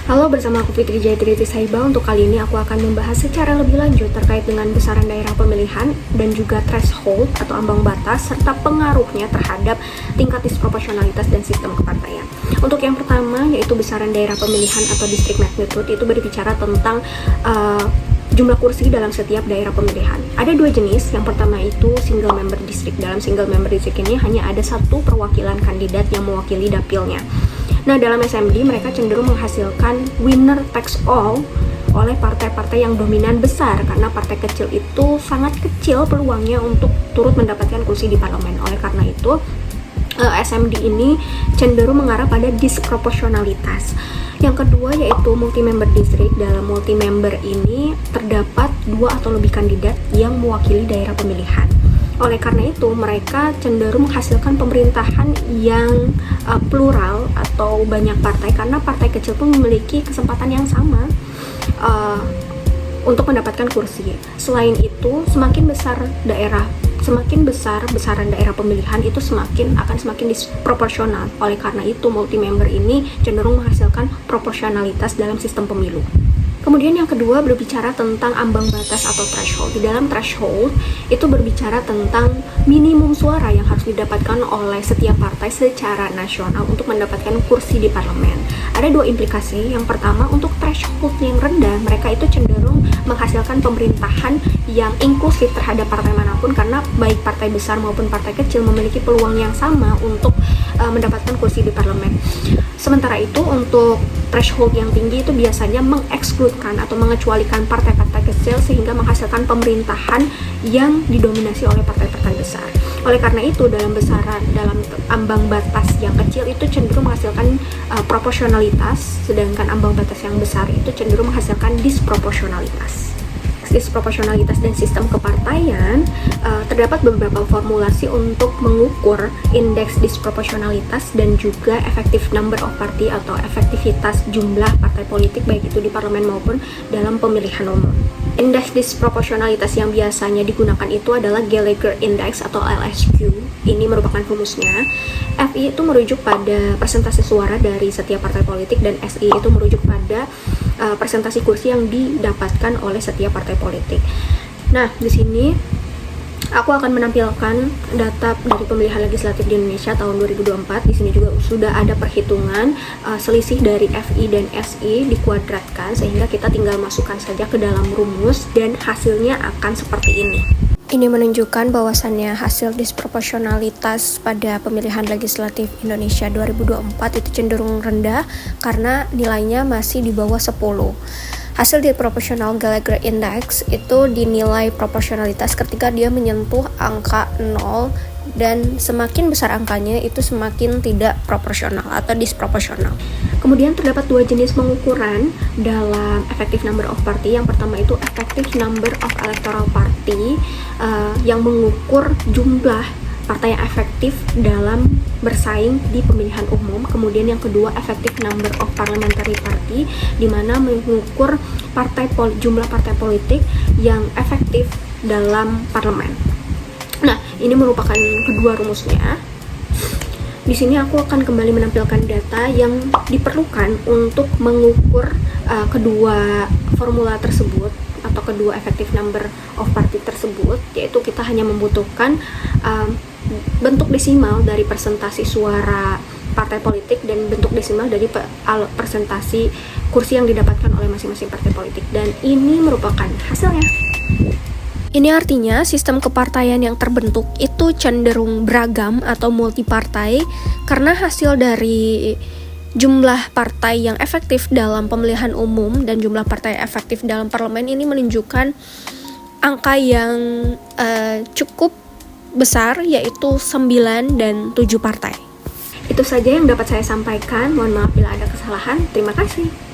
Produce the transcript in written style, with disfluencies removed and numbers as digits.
Halo, bersama aku Fitri Jayatri Saiba. Untuk kali ini aku akan membahas secara lebih lanjut terkait dengan besaran daerah pemilihan dan juga threshold atau ambang batas serta pengaruhnya terhadap tingkat disproporsionalitas dan sistem kepartaian. Untuk yang pertama yaitu besaran daerah pemilihan atau district magnitude, itu berbicara tentang jumlah kursi dalam setiap daerah pemilihan. Ada dua jenis. Yang pertama itu single member district. Dalam single member district ini hanya ada satu perwakilan kandidat yang mewakili dapilnya. Nah, dalam SMD mereka cenderung menghasilkan winner takes all oleh partai-partai yang dominan besar, karena partai kecil itu sangat kecil peluangnya untuk turut mendapatkan kursi di parlemen. Oleh karena itu SMD ini cenderung mengarah pada disproporsionalitas. Yang kedua yaitu multi-member district. Dalam multi-member ini terdapat dua atau lebih kandidat yang mewakili daerah pemilihan. Oleh karena itu mereka cenderung menghasilkan pemerintahan yang plural atau banyak partai, karena partai kecil pun memiliki kesempatan yang sama untuk mendapatkan kursi. Selain itu, semakin besar besaran daerah pemilihan itu akan semakin disproporsional. Oleh karena itu multi-member ini cenderung menghasilkan proporsionalitas dalam sistem pemilu. Kemudian yang kedua berbicara tentang ambang batas atau threshold. Di dalam threshold itu berbicara tentang minimum suara yang harus didapatkan oleh setiap partai secara nasional untuk mendapatkan kursi di parlemen. Ada dua implikasi. Yang pertama, untuk threshold yang rendah, mereka itu cenderung menghasilkan pemerintahan yang inklusif terhadap partai manapun, karena baik partai besar maupun partai kecil memiliki peluang yang sama untuk mendapatkan kursi di parlemen. Sementara itu untuk threshold yang tinggi itu biasanya mengekskludkan atau mengecualikan partai-partai kecil sehingga menghasilkan pemerintahan yang didominasi oleh partai-partai besar. Oleh karena itu dalam ambang batas yang kecil itu cenderung menghasilkan proporsionalitas, sedangkan ambang batas yang besar itu cenderung menghasilkan disproporsionalitas dan sistem kepartaian. Terdapat beberapa formulasi untuk mengukur indeks disproporsionalitas dan juga effective number of party atau efektivitas jumlah partai politik baik itu di parlemen maupun dalam pemilihan umum. Indeks disproporsionalitas yang biasanya digunakan itu adalah Gallagher Index atau LSQ. Ini merupakan rumusnya. FI itu merujuk pada persentase suara dari setiap partai politik dan SI itu merujuk pada persentase kursi yang didapatkan oleh setiap partai politik. Nah, di sini aku akan menampilkan data dari pemilihan legislatif di Indonesia tahun 2024. Di sini juga sudah ada perhitungan selisih dari FI dan SI dikuadratkan, sehingga kita tinggal masukkan saja ke dalam rumus dan hasilnya akan seperti ini. Ini menunjukkan bahwasannya hasil disproporsionalitas pada pemilihan legislatif Indonesia 2024 itu cenderung rendah karena nilainya masih di bawah 10. Hasil di proporsional Gallagher Index itu dinilai proporsionalitas ketika dia menyentuh angka 0, dan semakin besar angkanya itu semakin tidak proporsional atau disproporsional. Kemudian terdapat dua jenis pengukuran dalam effective number of party. Yang pertama itu effective number of electoral party yang mengukur jumlah partai yang efektif dalam bersaing di pemilihan umum. Kemudian yang kedua effective number of parliamentary party, di mana mengukur jumlah partai politik yang efektif dalam parlemen. Nah, ini merupakan kedua rumusnya. Di sini aku akan kembali menampilkan data yang diperlukan untuk mengukur kedua formula tersebut atau kedua effective number of party tersebut, yaitu kita hanya membutuhkan bentuk desimal dari persentase suara partai politik dan bentuk desimal dari persentase kursi yang didapatkan oleh masing-masing partai politik, dan ini merupakan hasilnya. Ini artinya sistem kepartaian yang terbentuk itu cenderung beragam atau multipartai karena hasil dari jumlah partai yang efektif dalam pemilihan umum dan jumlah partai efektif dalam parlemen ini menunjukkan angka yang cukup besar, yaitu 9 dan 7 partai. Itu saja yang dapat saya sampaikan. Mohon maaf bila ada kesalahan. Terima kasih.